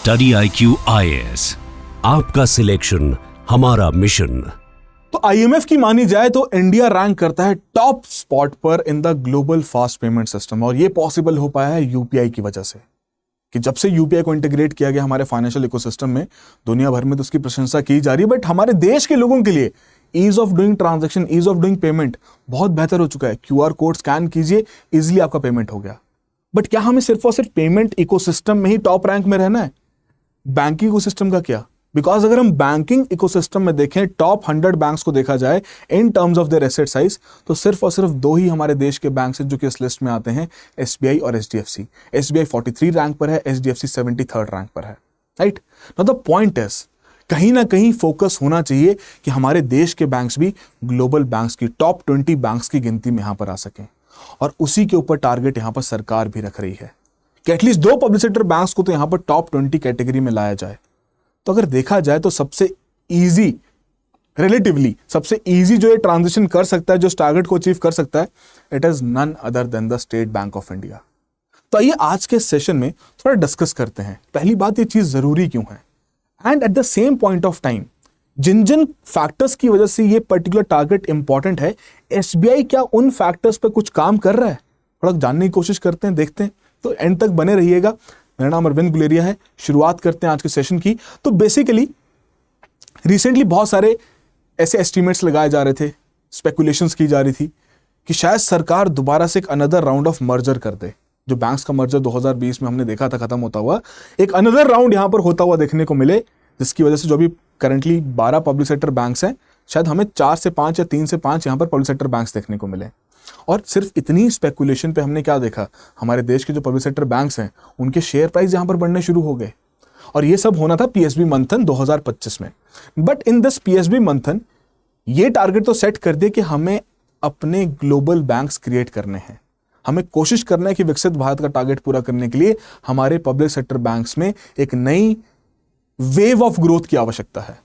Study IQ IAS, आपका selection हमारा mission. तो आईएमएफ की मानी जाए तो इंडिया रैंक करता है टॉप स्पॉट पर in the global fast payment system, और ये पॉसिबल हो पाया है यूपीआई की वजह से। कि जब से यूपीआई को इंटीग्रेट किया गया हमारे फाइनेंशियल इकोसिस्टम में, दुनिया भर में तो उसकी प्रशंसा की जा रही है, बट हमारे देश के लोगों के लिए ease of doing transaction, ease of doing payment बहुत बेहतर हो चुका है। क्यूआर कोड स्कैन कीजिए, इजिली आपका पेमेंट हो गया। बट क्या हमें सिर्फ और सिर्फ पेमेंट इकोसिस्टम में ही टॉप रैंक में रहना है? बैंकिंग इकोसिस्टम का क्या? बिकॉज अगर हम बैंकिंग इकोसिस्टम में देखें, टॉप 100 बैंक्स को देखा जाए in terms of their asset size, तो सिर्फ और सिर्फ दो ही हमारे देश के बैंक हैं जो कि इस लिस्ट में आते हैं, एसबीआई और एचडीएफसी। एसबीआई 43 रैंक पर है, एचडीएफसी 73rd रैंक पर है। Right now the point is, कहीं ना कहीं फोकस होना चाहिए कि हमारे देश के बैंक्स भी ग्लोबल बैंक्स की टॉप 20 बैंक्स की गिनती में यहां पर आ सकें, और उसी के ऊपर टारगेट यहां पर सरकार भी रख रही है कि एटलीस्ट दो पब्लिक सेक्टर बैंक्स को तो यहां पर टॉप 20 कैटेगरी में लाया जाए। तो अगर देखा जाए तो सबसे इजी, रिलेटिवली सबसे इजी जो ये ट्रांजिशन कर सकता है, जो इस टारगेट को अचीव कर सकता है, it is none other than the State Bank of India. तो आइए आज के सेशन में थोड़ा डिस्कस करते हैं। पहली बात, ये चीज जरूरी क्यों है, and at the same point of time जिन जिन फैक्टर्स की वजह से ये पर्टिकुलर टारगेट इंपॉर्टेंट है, एसबीआई क्या उन फैक्टर्स पे कुछ काम कर रहा है, थोड़ा जानने की कोशिश करते हैं, देखते हैं। तो एंड तक बने रहिएगा। मेरा नाम अरविंद गुलेरिया है। शुरुआत करते हैं आज के सेशन की। तो बेसिकली रिसेंटली बहुत सारे ऐसे एस्टिमेट्स लगाए जा रहे थे, स्पेकुलेशंस की जा रही थी कि शायद सरकार दोबारा से एक अनदर राउंड ऑफ मर्जर कर दे। जो बैंक्स का मर्जर 2020 में हमने देखा था खत्म होता हुआ, एक अनदर राउंड यहां पर होता हुआ देखने को मिले, जिसकी वजह से जो भी करंटली 12 पब्लिक सेक्टर बैंक्स हैं, शायद हमें 4 से 5 या 3 से 5 यहां पर पब्लिक सेक्टर बैंक्स देखने को मिले। और सिर्फ इतनी स्पेकुलेशन पे हमने क्या देखा, हमारे देश के जो पब्लिक सेक्टर बैंक्स हैं उनके शेयर प्राइस यहां पर बढ़ने शुरू हो गए। और ये सब होना था पीएसबी मंथन 2025 में। बट इन दिस पीएसबी मंथन ये टारगेट तो सेट कर दिया कि हमें अपने ग्लोबल बैंक्स क्रिएट करने हैं। हमें कोशिश करना है कि विकसित भारत का टारगेट पूरा करने के लिए हमारे पब्लिक सेक्टर बैंक्स में एक नई वेव ऑफ ग्रोथ की आवश्यकता है।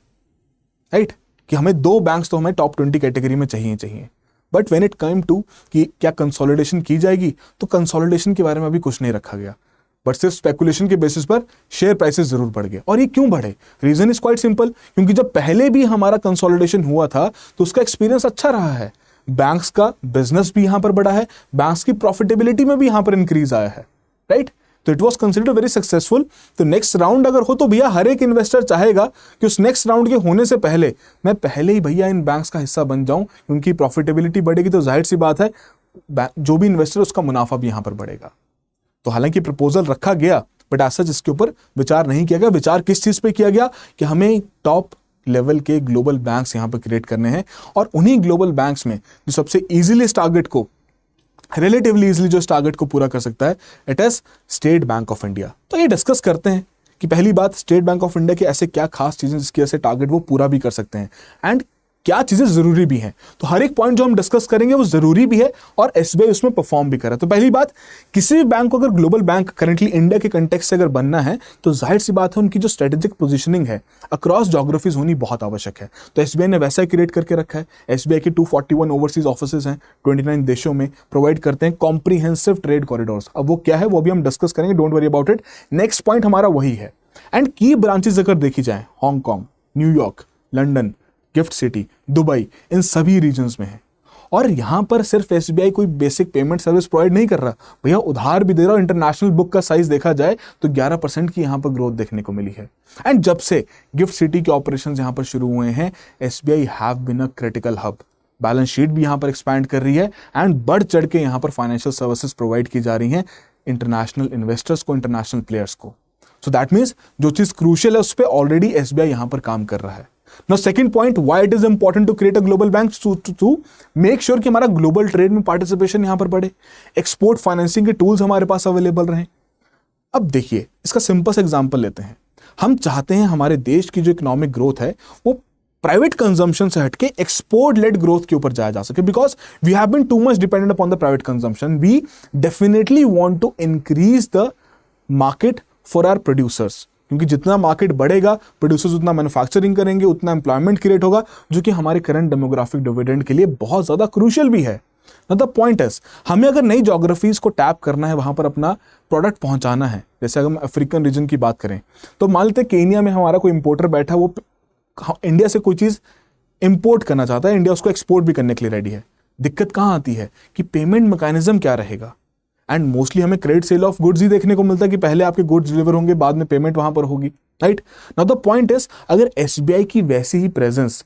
राइट कि हमें दो बैंक्स तो हमें टॉप 20 कैटेगरी में चाहिए। But when it come to कि क्या कंसोलिडेशन की जाएगी, तो कंसोलिडेशन के बारे में अभी कुछ नहीं रखा गया, बट सिर्फ स्पेकुलेशन के बेसिस पर शेयर प्राइसेस जरूर बढ़ गए। और ये क्यों बढ़े? रीजन इज क्वाइट सिंपल, क्योंकि जब पहले भी हमारा कंसोलिडेशन हुआ था तो उसका एक्सपीरियंस अच्छा रहा है। बैंक्स का बिजनेस भी यहां पर बढ़ा है, बैंक्स की प्रॉफिटेबिलिटी में भी यहां पर इंक्रीज आया है। राइट तो it was considered very successful. तो नेक्स्ट राउंड अगर हो तो भैया हर एक इन्वेस्टर चाहेगा कि उस नेक्स्ट राउंड के होने से पहले मैं पहले ही भैया इन बैंक्स का हिस्सा बन जाऊं। उनकी प्रॉफिटेबिलिटी बढ़ेगी तो जाहिर सी बात है जो भी इन्वेस्टर उसका मुनाफा भी यहां पर बढ़ेगा। तो हालांकि प्रपोजल रखा गया, बट ऐसा जिसके ऊपर विचार नहीं किया गया। विचार किस चीज पे किया गया कि हमें टॉप लेवल के ग्लोबल बैंक्स यहां पर क्रिएट करने हैं, और उन्हीं ग्लोबल बैंक्स में जो सबसे इजीली इस टारगेट को, रिलेटिवली इजीली जो इस टारगेट को पूरा कर सकता है, it is state Bank of India. तो ये डिस्कस करते हैं कि पहली बात, स्टेट बैंक ऑफ इंडिया के ऐसे क्या खास चीजें जिसकी वजह से टारगेट वो पूरा भी कर सकते हैं, एंड क्या चीजें जरूरी भी हैं। तो हर एक पॉइंट जो हम डिस्कस करेंगे वो जरूरी भी है, और एसबीआई उसमें परफॉर्म भी कर रहा है। तो पहली बात, किसी भी बैंक को अगर ग्लोबल बैंक करंटली इंडिया के कंटेक्स्ट से अगर बनना है, तो जाहिर सी बात है उनकी जो स्ट्रेटेजिक पोजीशनिंग है अक्रॉस ज्योग्राफीज होनी बहुत आवश्यक है। तो एसबीआई ने वैसा ही क्रिएट करके रखा है। एसबीआई के 241 ओवरसीज ऑफिसेज हैं 29 देशों में, प्रोवाइड करते हैं कॉम्प्रीहेंसिव ट्रेड कॉरिडोर्स। अब वो क्या है वो भी हम डिस्कस करेंगे, don't worry about it. Next point हमारा वही है। एंड की ब्रांचेस अगर देखी जाए, Hong Kong, New York, London, GIFT City, Dubai, इन सभी रीजन्स में है। और यहां पर सिर्फ एसबीआई कोई बेसिक पेमेंट सर्विस प्रोवाइड नहीं कर रहा, भैया उधार भी दे रहा। इंटरनेशनल बुक का साइज देखा जाए तो 11% की यहां पर ग्रोथ देखने को मिली है। एंड जब से गिफ्ट सिटी के ऑपरेशंस यहां पर शुरू हुए हैं, SBI have been a critical hub. Balance sheet भी यहां पर एक्सपैंड कर रही है, एंड बढ़ चढ़ के यहां पर फाइनेंशियल सर्विसेज प्रोवाइड की जा रही हैं इंटरनेशनल इन्वेस्टर्स को, इंटरनेशनल प्लेयर्स को। सो दैट मीन्स जो चीज क्रूशियल है उस पर ऑलरेडी एसबीआई यहां पर काम कर रहा है। Now second point, why it is important to create a global bank, to make sure कि हमारा ग्लोबल ट्रेड में पार्टिसिपेशन यहां पर बढ़े, एक्सपोर्ट फाइनेंसिंग के टूल्स हमारे पास अवेलेबल रहें। अब देखिए, इसका सिंपल सा एग्जांपल लेते हैं। हम चाहते हैं हमारे देश की जो इकोनॉमिक ग्रोथ है वो प्राइवेट कंजम्पशन से हटके एक्सपोर्ट लेड ग्रोथ के ऊपर जाया जा सके, because we have been too much dependent upon the private consumption. We definitely want to increase the market for our producers, क्योंकि जितना मार्केट बढ़ेगा, प्रोड्यूसर्स उतना मैन्युफैक्चरिंग करेंगे, उतना एम्प्लॉयमेंट क्रिएट होगा, जो कि हमारे करंट डेमोग्राफिक डिविडेंड के लिए बहुत ज्यादा क्रूशियल भी है। द पॉइंट इज, हमें अगर नई ज्योग्राफीज को टैप करना है, वहां पर अपना प्रोडक्ट पहुंचाना है, जैसे अगर हम अफ्रीकन रीजन की बात करें तो मान लेते हैं केनिया में हमारा कोई इंपोर्टर बैठा, वो इंडिया से कोई चीज इंपोर्ट करना चाहता है, इंडिया उसको एक्सपोर्ट भी करने के लिए रेडी है। दिक्कत कहां आती है कि पेमेंट मैकेनिज्म क्या रहेगा। एंड मोस्टली हमें क्रेडिट सेल ऑफ गुड्स ही देखने को मिलता है कि पहले आपके गुड्स डिलीवर होंगे, बाद में पेमेंट वहां पर होगी, right. Now the point is, अगर एसबीआई की वैसी ही प्रेजेंस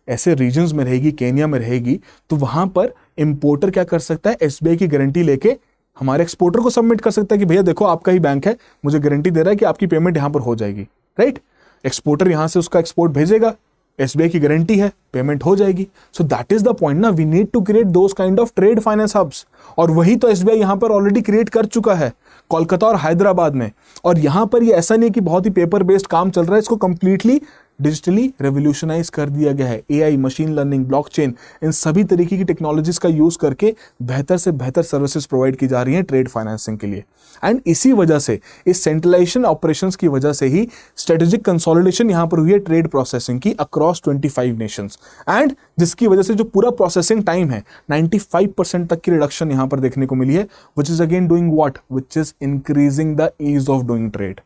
ऐसे रीजन्स में रहेगी, केनिया में रहेगी, तो वहां पर इंपोर्टर क्या कर सकता है, एसबीआई की गारंटी लेके हमारे एक्सपोर्टर को सबमिट कर सकता है कि भैया देखो आपका ही बैंक है, मुझे गारंटी दे रहा है कि आपकी पेमेंट यहां पर हो जाएगी, राइट। एक्सपोर्टर यहां से उसका एक्सपोर्ट भेजेगा, एसबीआई की गारंटी है, पेमेंट हो जाएगी। So that is the point ना, we need to create those kind of trade finance hubs, और वही तो एसबीआई यहां पर ऑलरेडी क्रिएट कर चुका है कोलकाता और हैदराबाद में। और यहां पर ये ऐसा नहीं कि बहुत ही पेपर बेस्ड काम चल रहा है, इसको कंप्लीटली डिजिटली रेवोल्यूशनाइज कर दिया गया है। एआई, मशीन लर्निंग, ब्लॉकचेन, इन सभी तरीके की टेक्नोलॉजीज का यूज करके बेहतर से बेहतर सर्विसेज प्रोवाइड की जा रही हैं ट्रेड फाइनेंसिंग के लिए। एंड इसी वजह से, इस सेंट्रलाइजेशन ऑपरेशंस की वजह से ही स्ट्रेटेजिक कंसोलिडेशन यहां पर हुई है ट्रेड प्रोसेसिंग की अक्रॉस 25 नेशंस, एंड जिसकी वजह से जो पूरा प्रोसेसिंग टाइम है 95% तक की रिडक्शन यहां पर देखने को मिली है, which is again doing what, which is increasing the ease of doing trade.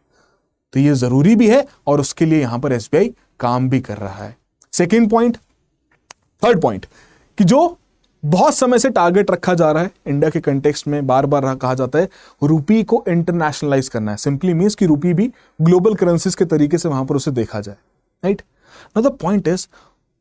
तो ये जरूरी भी है और उसके लिए यहां पर एसबीआई काम भी कर रहा है। सेकेंड पॉइंट, थर्ड पॉइंट, कि जो बहुत समय से टारगेट रखा जा रहा है इंडिया के कंटेक्स्ट में, बार बार कहा जाता है रूपी को इंटरनेशनलाइज करना है। सिंपली मीन्स कि रूपी भी ग्लोबल करेंसीज के तरीके से वहां पर उसे देखा जाए, right. Now the point is,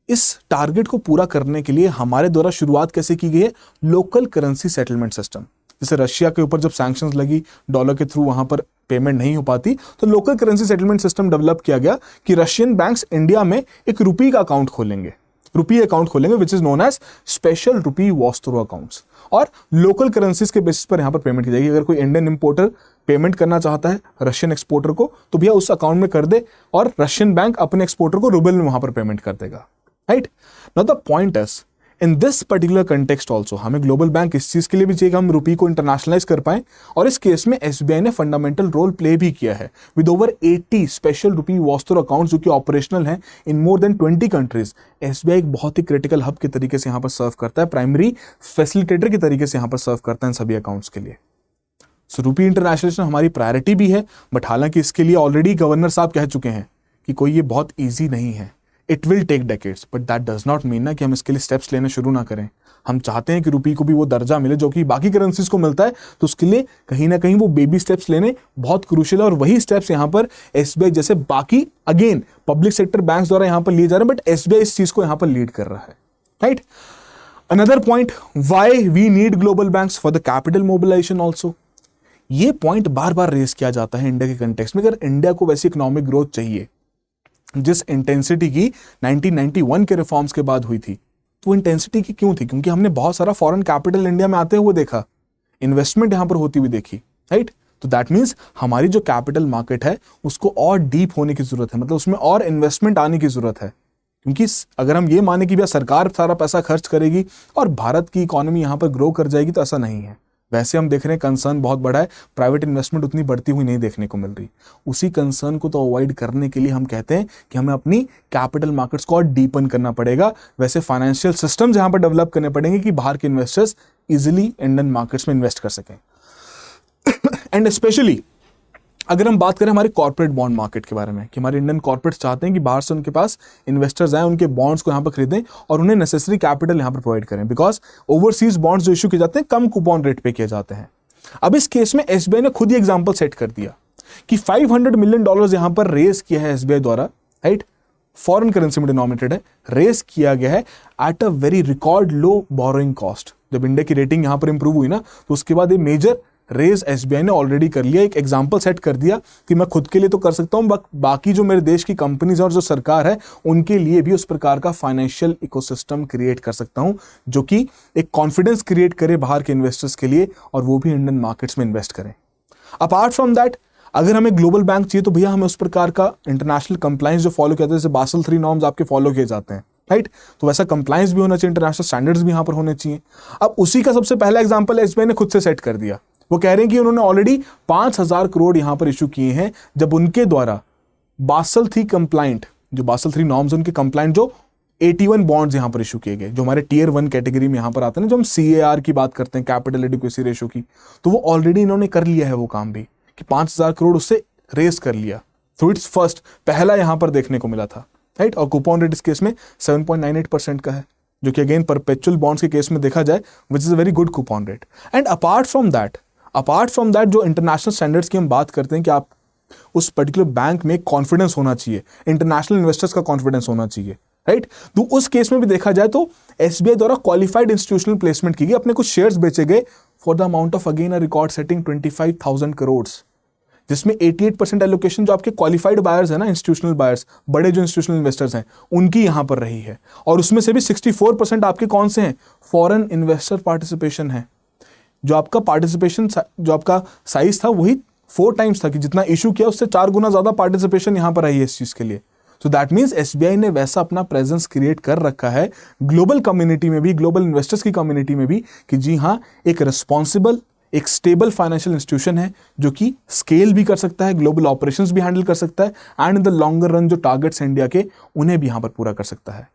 इस टारगेट को पूरा करने के लिए हमारे द्वारा शुरुआत कैसे की गई है, लोकल करेंसी सेटलमेंट सिस्टम। जैसे रशिया के ऊपर जब सैंक्शंस लगी, डॉलर के थ्रू वहां पर पेमेंट नहीं हो पाती, तो local currency settlement system develop किया गया कि रशियन बैंक्स इंडिया में एक रुपी का अकाउंट खोलेंगे, रुपी अकाउंट खोलेंगे, which is known as special rupee vostro accounts, और लोकल करेंसीज के बेसिस पर यहां पर पेमेंट की जाएगी। अगर कोई इंडियन इंपोर्टर पेमेंट करना चाहता है रशियन एक्सपोर्टर को, तो भैया उस अकाउंट में कर दे, और रशियन बैंक अपने एक्सपोर्टर को रूबल में वहां पर पेमेंट कर देगा, right. Now the point is, in this particular context also हमें ग्लोबल बैंक इस चीज के लिए भी चाहिए कि हम रुपी को इंटरनेशनलाइज कर पाएं, और इस केस में एसबीआई ने फंडामेंटल रोल प्ले भी किया है with over 80 special rupee vostro accounts जो कि ऑपरेशनल हैं इन मोर देन 20 कंट्रीज। एसबीआई एक बहुत ही क्रिटिकल हब के तरीके से यहां पर सर्व करता है, प्राइमरी फैसिलिटेटर के तरीके से यहां पर सर्व करता है इन सभी अकाउंट्स के लिए। सो रुपी इंटरनेशनलाइजेशन हमारी प्रायोरिटी भी है, बट हालांकि इसके लिए ऑलरेडी गवर्नर साहब कह चुके हैं कि कोई ये बहुत ईजी नहीं है, it will take decades, but that does not mean ना कि हम इसके लिए स्टेप्स लेना शुरू ना करें। हम चाहते हैं कि रुपी को भी वो दर्जा मिले जो कि बाकी करेंसीज को मिलता है, तो उसके लिए कहीं ना कहीं वो बेबी स्टेप्स लेने बहुत क्रूशियल है, और वही स्टेप्स यहां पर एसबीआई जैसे बाकी अगेन पब्लिक सेक्टर बैंक्स द्वारा यहां पर लिए जा रहे हैं, बट एसबीआई इस चीज को यहां पर लीड कर रहा है, right. Another point, why we need global banks for the capital mobilisation also. ये पॉइंट बार बार रेज किया जाता है इंडिया के कंटेक्स्ट में। अगर इंडिया को वैसी इकोनॉमिक ग्रोथ चाहिए जिस इंटेंसिटी की 1991 के रिफॉर्म्स के बाद हुई थी, तो इंटेंसिटी की क्यों थी, क्योंकि हमने बहुत सारा फॉरेन कैपिटल इंडिया में आते हुए देखा, इन्वेस्टमेंट यहां पर होती हुई देखी, राइट। तो दैट मीन्स हमारी जो कैपिटल मार्केट है उसको और डीप होने की जरूरत है, मतलब उसमें और इन्वेस्टमेंट आने की जरूरत है। क्योंकि अगर हम ये माने कि भैया सरकार सारा पैसा खर्च करेगी और भारत की इकोनॉमी यहां पर ग्रो कर जाएगी, तो ऐसा नहीं है। वैसे हम देख रहे हैं कंसर्न बहुत बड़ा है, प्राइवेट इन्वेस्टमेंट उतनी बढ़ती हुई नहीं देखने को मिल रही। उसी कंसर्न को तो अवॉइड करने के लिए हम कहते हैं कि हमें अपनी कैपिटल मार्केट्स को और डीपन करना पड़ेगा। वैसे फाइनेंशियल सिस्टम्स यहां पर डेवलप करने पड़ेंगे कि बाहर के इन्वेस्टर्स इजिली इंडियन मार्केट्स में इन्वेस्ट कर सकें। एंड स्पेशली अगर हम बात करें हमारे कॉर्पोरेट बॉन्ड मार्केट के बारे में, कि हमारे इंडियन कॉर्पोरेट्स चाहते हैं कि बाहर से उनके पास इन्वेस्टर्स आए, उनके बॉन्ड्स को यहाँ पर खरीदें और उन्हें नेसेसरी कैपिटल यहाँ पर प्रोवाइड करें, बिकॉज ओवरसीज बॉन्ड्स जो इशू किए जाते हैं कम कूपन रेट पे किए जाते हैं। अब इस केस में एसबीआई ने खुद ही एग्जाम्पल सेट कर दिया कि $500 मिलियन यहाँ पर रेज किया है एसबीआई द्वारा, राइट, फॉरेन करेंसी में डिनोमिनेटेड है, रेज किया गया है at a very record low borrowing cost. जब इंडिया की रेटिंग यहाँ पर इंप्रूव हुई ना, तो उसके बाद ये मेजर रेज एसबीआई ने ऑलरेडी कर लिया। एक एग्जांपल सेट कर दिया कि मैं खुद के लिए तो कर सकता हूं, बाकी जो मेरे देश की कंपनीज और जो सरकार है उनके लिए भी उस प्रकार का फाइनेंशियल इकोसिस्टम क्रिएट कर सकता हूं जो कि एक कॉन्फिडेंस क्रिएट करे बाहर के इन्वेस्टर्स के लिए, और वो भी इंडियन मार्केट्स में इन्वेस्ट करें। अपार्ट फ्रॉम दैट, अगर हमें ग्लोबल बैंक चाहिए तो भैया हमें उस प्रकार का इंटरनेशनल कंप्लायंस जो फॉलो किया जाता है, जैसे बासल 3 नॉर्म्स आपके फॉलो किए जाते हैं, राइट, तो वैसा कंप्लायंस भी होना चाहिए, इंटरनेशनल स्टैंडर्ड्स भी यहां पर होने चाहिए। अब उसी का सबसे पहला एग्जांपल एसबीआई ने खुद से सेट कर दिया। वो कह रहे हैं कि उन्होंने ऑलरेडी 5,000 करोड़ यहां पर इशू किए हैं, जब उनके द्वारा बासल 3 कंप्लाइंट, जो बासल 3 नॉर्म्स उनके कंप्लाइंट जो 81 बॉन्ड्स यहां पर इशू किए गए, जो हमारे टीयर 1 कैटेगरी में यहां पर आते हैं, जो हम CAR की बात करते हैं, कैपिटल एडिक्वेसी रेशियो की, तो वो ऑलरेडी इन्होंने कर लिया है वो काम भी, कि 5,000 करोड़ उससे रेस कर लिया। तो इट्स फर्स्ट, पहला यहां पर देखने को मिला था, राइट। और कूपन रेट इस केस में 7.98% का है, जो कि अगेन परपेचुअल बॉन्ड्स के केस में देखा जाए which is a very good coupon rate. And apart from that जो इंटरनेशनल स्टैंडर्ड्स की हम बात करते हैं कि आप उस पर्टिकुलर बैंक में कॉन्फिडेंस होना चाहिए, इंटरनेशनल इन्वेस्टर्स का कॉन्फिडेंस होना चाहिए, राइट। तो उस केस में भी देखा जाए तो SBI द्वारा क्वालिफाइड इंस्टीट्यूशनल प्लेसमेंट की गई, अपने कुछ शेयर्स बेचे गए for the amount of again a record setting 25,000 crore, जिसमें 88% एलोकेशन जो आपके क्वालिफाइड बायर्स है ना, इंस्टीट्यूशनल बायर्स, बड़े जो इंस्टीट्यूशनल इन्वेस्टर्स हैं, उनकी यहां पर रही है। और उसमें से भी 64% आपके कौन से हैं, फॉरेन इन्वेस्टर पार्टिसिपेशन है। जो आपका पार्टिसिपेशन, जो आपका साइज था वही 4 टाइम्स था, कि जितना इशू किया उससे 4 गुना ज्यादा पार्टिसिपेशन यहां पर आई है इस चीज के लिए। सो दैट मीन्स SBI ने वैसा अपना प्रेजेंस क्रिएट कर रखा है ग्लोबल कम्युनिटी में भी, ग्लोबल इन्वेस्टर्स की कम्युनिटी में भी, कि जी हाँ, एक रिस्पॉन्सिबल, एक स्टेबल फाइनेंशियल इंस्टीट्यूशन है जो कि स्केल भी कर सकता है, ग्लोबल ऑपरेशंस भी हैंडल कर सकता है, and in the longer run जो टारगेट्स इंडिया के उन्हें भी यहां पर पूरा कर सकता है।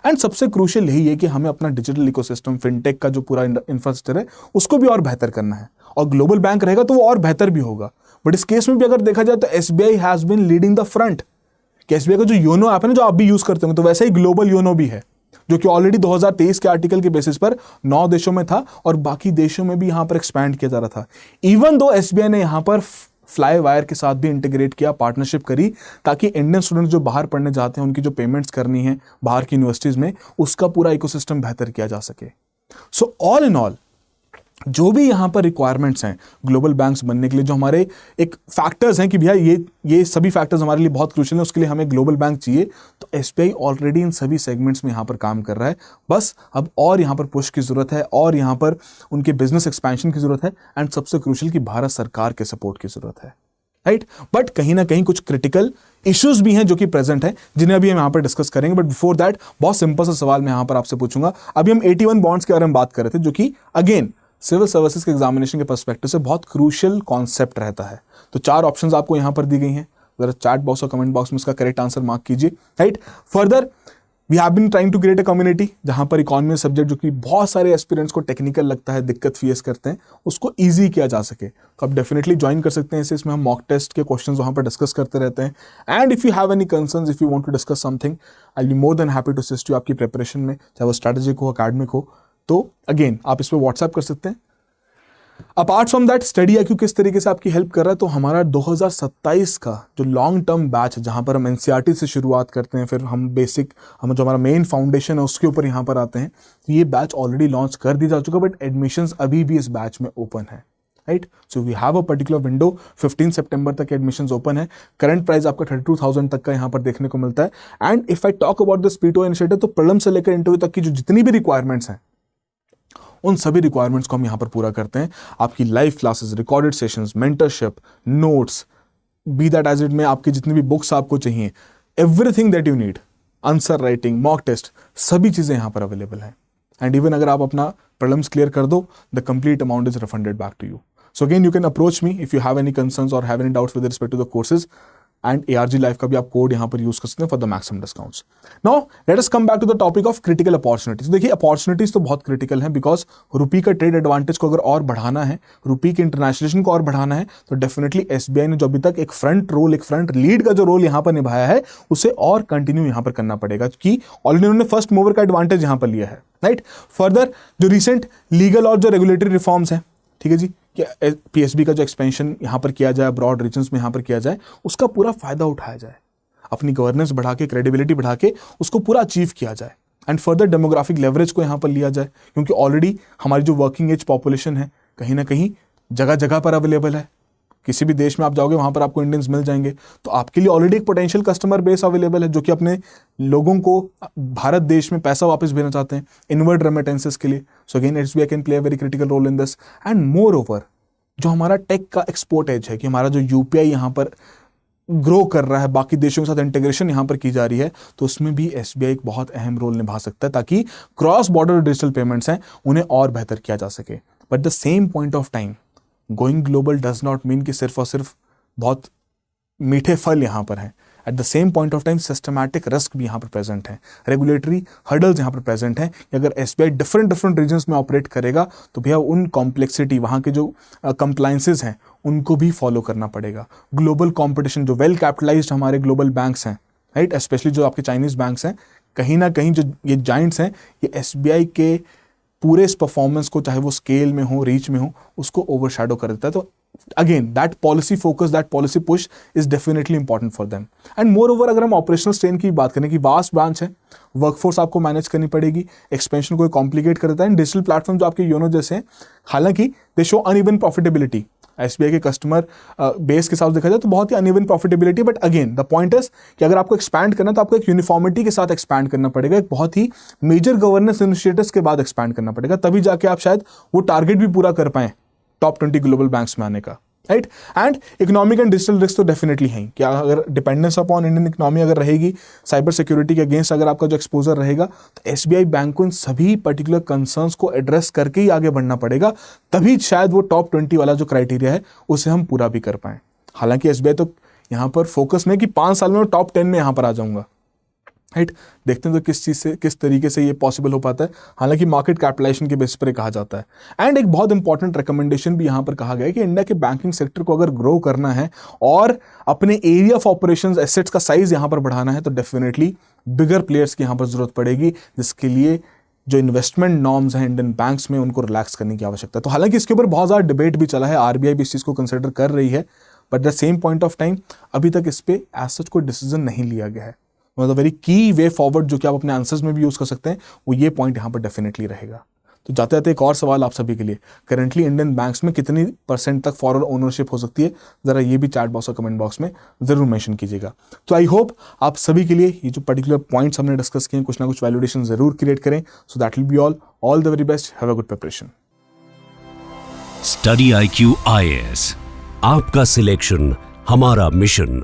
एंड सबसे क्रूशियल यही है कि हमें अपना डिजिटल इकोसिस्टम, फिनटेक का जो पूरा इंफ्रास्ट्रक्चर है उसको भी और बेहतर करना है, और ग्लोबल बैंक रहेगा तो वो और बेहतर भी होगा। बट इस केस में भी अगर देखा जाए तो SBI has been leading the front. SBI का जो योनो ऐप है ना, जो आप भी यूज करते हो, तो वैसे ही ग्लोबल योनो भी है, जो कि ऑलरेडी 2023 के आर्टिकल के बेसिस पर 9 देशों में था, और बाकी देशों में भी यहां पर एक्सपैंड किया जा रहा था। इवन दो SBI ने यहां पर फ्लाई वायर के साथ भी इंटीग्रेट किया, पार्टनरशिप करी, ताकि इंडियन स्टूडेंट जो बाहर पढ़ने जाते हैं उनकी जो पेमेंट्स करनी है बाहर की यूनिवर्सिटीज में, उसका पूरा इकोसिस्टम बेहतर किया जा सके। सो ऑल इन ऑल जो भी यहां पर रिक्वायरमेंट्स हैं ग्लोबल बैंक्स बनने के लिए, जो हमारे एक फैक्टर्स हैं कि भैया ये सभी फैक्टर्स हमारे लिए बहुत क्रूशियल हैं, उसके लिए हमें ग्लोबल बैंक चाहिए, तो SBI ऑलरेडी इन सभी सेगमेंट्स में यहां पर काम कर रहा है। बस अब और यहां पर पुश की जरूरत है, और यहां पर उनके बिजनेस एक्सपेंशन की जरूरत है, एंड सबसे क्रूशियल कि भारत सरकार के सपोर्ट की जरूरत है, राइट। बट कहीं ना कहीं कुछ क्रिटिकल इश्यूज भी हैं जो कि प्रेजेंट है, जिन्हें अभी हम यहां पर डिस्कस करेंगे। बट बिफोर दैट बहुत सिंपल सा सवाल मैं यहां पर आपसे पूछूंगा। अभी हम 81 बॉन्ड्स के बारे में बात कर रहे थे, जो कि अगेन सिविल सर्विसेज के एग्जामिनेशन के पर्सपेक्टिव से बहुत क्रूशियल कॉन्सेप्ट रहता है। तो 4 ऑप्शंस आपको यहां पर दी गई हैं, जरा चैट बॉक्स और कमेंट बॉक्स में इसका करेक्ट आंसर मार्क कीजिए, right. Further we have been trying to create a community जहां पर इकोनॉमी सब्जेक्ट, जो कि बहुत सारे एस्पिरेंट्स को टेक्निकल लगता है, दिक्कत फेस करते हैं, उसको ईजी किया जा सके। तो आप डेफिनेटली ज्वाइन कर सकते हैं इसे। इसमें हम मॉक टेस्ट के क्वेश्चंस वहां पर डिस्कस करते रहते हैं। And if you have any concerns, if you want to discuss something, I will be more than happy to assist you आपकी प्रिपरेशन में, चाहे वो स्ट्रैटेजिक हो, अकेडमिक हो। तो अगेन आप इस पर व्हाट्सएप कर सकते हैं। Apart from that, study IQ किस तरीके से आपकी हेल्प कर रहा है, तो हमारा 2027 का जो लॉन्ग टर्म बैच है, जहां पर हम NCERT से शुरुआत करते हैं, फिर हम जो हमारा मेन फाउंडेशन है उसके ऊपर यहां पर आते हैं, तो ये बैच ऑलरेडी लॉन्च कर दी जा चुका, बट एडमिशंस अभी भी इस बैच में ओपन है, right. So we have a particular window, 15 सितंबर तक एडमिशंस ओपन है। करंट प्राइस आपका 32,000 तक का यहां पर देखने को मिलता है। And if I talk about this P2 initiative, तो प्रीलिम से लेकर इंटरव्यू तक की जो जितनी भी रिक्वायरमेंट्स हैं, उन सभी रिक्वायरमेंट्स को हम यहां पर पूरा करते हैं। आपकी live classes, recorded sessions, mentorship, notes, be that as it में आपकी जितनी भी बुक्स आपको चाहिए, everything that you need, answer writing, mock test, सभी चीजें यहां पर अवेलेबल हैं। एंड इवन अगर आप अपना प्रीलिम्स क्लियर कर दो, the complete amount is refunded back to you. So again you can approach me if you have any concerns और have any doubts with respect to the courses. And ARG life का भी आप code यहां पर use कर सकते हैं for the maximum discounts. Now let us come back to the topic of critical opportunities. देखिए, अपॉर्चुनिटीज तो बहुत क्रिटिकल हैं, बिकॉज रुपी का ट्रेड एडवांटेज को अगर और बढ़ाना है, रुपी के इंटरनेशनलाइजेशन को और बढ़ाना है, तो डेफिनेटली SBI ने जो अभी तक एक फ्रंट लीड का जो रोल यहां पर निभाया है, उसे और कंटिन्यू यहां पर करना पड़ेगा, क्योंकि ऑलरेडी उन्होंने फर्स्ट मूवर का एडवांटेज यहां पर लिया है, राइट। फर्दर जो रिसेंट लीगल और जो रेगुलेटरी रिफॉर्म्स हैं, ठीक है जी, कि PSB का जो एक्सपेंशन यहां पर किया जाए, ब्रॉड रीजन्स में यहां पर किया जाए, उसका पूरा फायदा उठाया जाए, अपनी गवर्नेंस बढ़ा के, क्रेडिबिलिटी बढ़ा के उसको पूरा अचीव किया जाए। एंड फर्दर डेमोग्राफिक लेवरेज को यहां पर लिया जाए, क्योंकि ऑलरेडी हमारी जो वर्किंग एज पॉपुलेशन है कहीं ना कहीं जगह जगह पर अवेलेबल है। किसी भी देश में आप जाओगे वहां पर आपको इंडियंस मिल जाएंगे, तो आपके लिए ऑलरेडी एक पोटेंशियल कस्टमर बेस अवेलेबल है, जो कि अपने लोगों को भारत देश में पैसा वापस भेजना चाहते हैं इनवर्ड रेमिटेंसेस के लिए। So again SBI can play a very critical role in this. And moreover, जो हमारा टेक का एक्सपोर्ट एज है, कि हमारा जो UPI यहां पर ग्रो कर रहा है, बाकी देशों के साथ इंटीग्रेशन यहां पर की जा रही है, तो उसमें भी SBI एक बहुत अहम रोल निभा सकता है, ताकि क्रॉस बॉर्डर डिजिटल पेमेंट्स हैं उन्हें और बेहतर किया जा सके। But the same point of time, going global does not mean कि सिर्फ और सिर्फ बहुत मीठे फल यहां पर हैं। Eight the same point of time systematic risk भी यहाँ पर प्रेजेंट है, रेगुलेटरी हर्डल्स यहाँ पर प्रेजेंट हैं कि अगर एसबीआई डिफरेंट रीजन्स में ऑपरेट करेगा तो भैया उन कॉम्प्लेक्सिटी, वहाँ के जो कंप्लाइंसेस हैं उनको भी फॉलो करना पड़ेगा। ग्लोबल कॉम्पिटिशन, जो वेल कैपिटलाइज्ड हमारे ग्लोबल बैंक्स हैं, राइट, स्पेशली जो आपके चाइनीज बैंक्स हैं, कहीं ना कहीं जो ये जाइंट्स हैं, ये एसबीआई के पूरे इस परफॉर्मेंस को, चाहे वो स्केल में हो, रीच में हो, उसको ओवरशैडो कर देता है। तो again that policy focus, that policy push is definitely important for them. And more over, अगर हम ऑपरेशनल स्ट्रेन की बात करें कि वास्ट ब्रांच है, वर्कफोर्स आपको मैनेज करनी पड़ेगी, एक्सपेंशन को कॉम्प्लिकेट कर देता है। डिजिटल प्लेटफॉर्म जो आपके योनो जैसे हैं, हालांकि they show uneven profitability, SBI के कस्टमर बेस के साथ देखा जाए तो बहुत ही uneven profitability, but again the point is कि अगर आपको एक्सपैंड करना तो आपको एक यूनिफॉर्मिटी के साथ एक्सपैंड करना पड़ेगा, एक बहुत ही मेजर गवर्नेंस इनिशिएटिव्स के बाद एक्सपैंड करना पड़ेगा, तभी जाके आप शायद वो टारगेट भी पूरा कर पाएं टॉप 20 ग्लोबल बैंक्स में आने का, right. And economic and digital risk तो डेफिनेटली है कि अगर डिपेंडेंस अपॉन इंडियन इकोनॉमी अगर रहेगी, साइबर सिक्योरिटी के अगेंस्ट अगर आपका जो एक्सपोजर रहेगा, तो एसबीआई बैंक को इन सभी पर्टिकुलर कंसर्न्स को एड्रेस करके ही आगे बढ़ना पड़ेगा, तभी शायद वो टॉप 20 वाला जो क्राइटेरिया है उसे हम पूरा भी कर पाएं। हालांकि एसबीआई तो यहाँ पर फोकस में कि 5 साल में टॉप 10 में यहाँ पर आ जाऊंगा, राइट। देखते हैं तो किस चीज़ से, किस तरीके से ये पॉसिबल हो पाता है। हालांकि मार्केट कैपिटलाइजेशन के बेस पर कहा जाता है। एंड एक बहुत इंपॉर्टेंट रिकमेंडेशन भी यहाँ पर कहा गया है कि इंडिया के बैंकिंग सेक्टर को अगर ग्रो करना है और अपने एरिया ऑफ ऑपरेशंस, एसेट्स का साइज यहाँ पर बढ़ाना है, तो डेफिनेटली बिगर प्लेयर्स की यहाँ पर जरूरत पड़ेगी, जिसके लिए जो इन्वेस्टमेंट नॉर्म्स हैं इंडियन बैंक्स में उनको रिलैक्स करने की आवश्यकता है। तो हालांकि इसके ऊपर बहुत ज़्यादा डिबेट भी चला है, आरबीआई भी इस चीज़ को कंसिडर कर रही है, but the same point of time अभी तक इस पर एज सच कोई डिसीजन नहीं लिया गया है। मतलब वेरी की वे फॉरवर्ड जो कि आप अपने आंसर्स में भी यूज कर सकते हैं, वो ये पॉइंट यहाँ पर डेफिनेटली रहेगा। तो जाते जाते एक और सवाल आप सभी के लिए, करंटली इंडियन बैंक्स में कितनी % तक फॉरवर्ड ओनरशिप हो सकती है, जरा ये भी चैट बॉक्स और कमेंट बॉक्स में जरूर मेंशन कीजिएगा। तो आई होप आप सभी के लिए ये जो पर्टिकुलर पॉइंट्स हमने डिस्कस किए कुछ ना कुछ वैल्यूडेशन जरूर क्रिएट करें। So that will be all the very best, have a good preparation. Study IQ IAS, आपका सिलेक्शन हमारा मिशन।